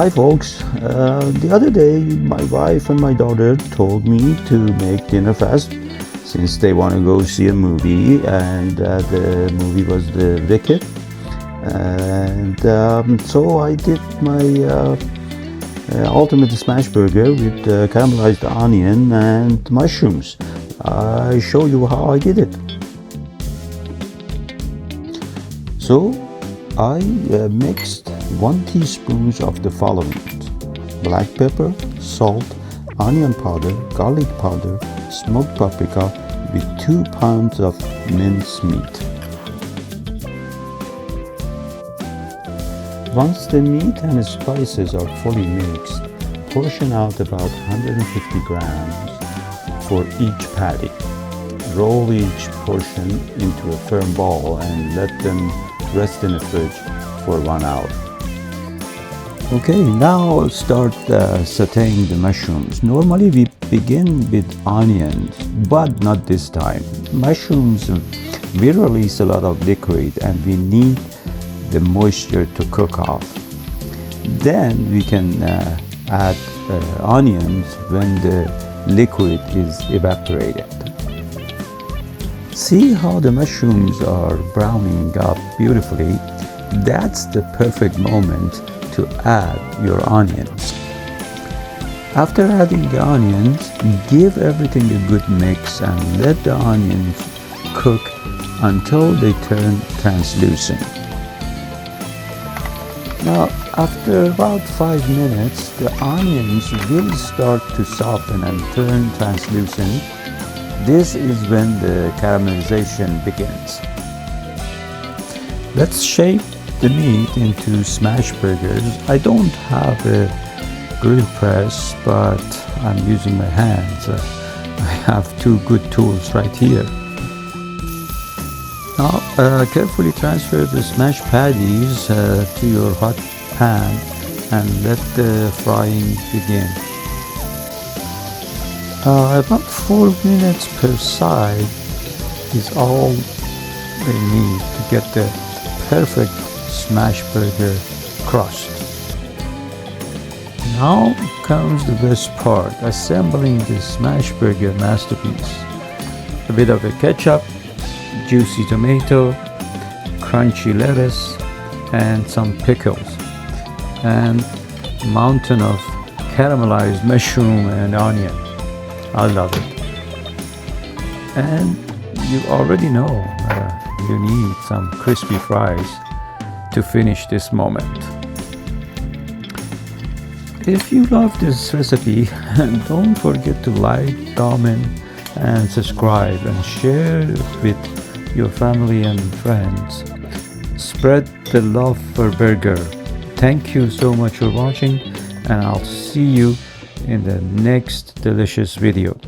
Hi folks, the other day my wife and my daughter told me to make dinner fast since they want to go see a movie, and the movie was The Wicked. And so I did my ultimate Smashburger with caramelized onion and mushrooms. I show you how I did it. So I mixed 1 teaspoon of the following: black pepper, salt, onion powder, garlic powder, smoked paprika with 2 pounds of minced meat. Once the meat and spices are fully mixed, portion out about 150 grams for each patty. Roll each portion into a firm ball and let them rest in the fridge for 1 hour. Okay, now start sauteing the mushrooms. Normally we begin with onions, but not this time. Mushrooms will release a lot of liquid and we need the moisture to cook off. Then we can add onions when the liquid is evaporated. See how the mushrooms are browning up beautifully? That's the perfect moment to add your onions. After adding the onions, give everything a good mix and let the onions cook until they turn translucent. Now, after about 5 minutes, the onions will start to soften and turn translucent. This is when the caramelization begins. Let's shape the meat into smash burgers. I don't have a grill press, but I'm using my hands. I have 2 good tools right here. Now carefully transfer the smash patties to your hot pan and let the frying begin. About 4 minutes per side is all they need to get the perfect smash burger crust. Now comes the best part, assembling the smash burger masterpiece. A bit of a ketchup, juicy tomato, crunchy lettuce, and some pickles, and mountain of caramelized mushroom and onion. I love it. And you already know you need some crispy fries to finish this moment. If you love this recipe, don't forget to like, comment, and subscribe, and share it with your family and friends. Spread the love for burger. Thank you so much for watching, and I'll see you in the next delicious video.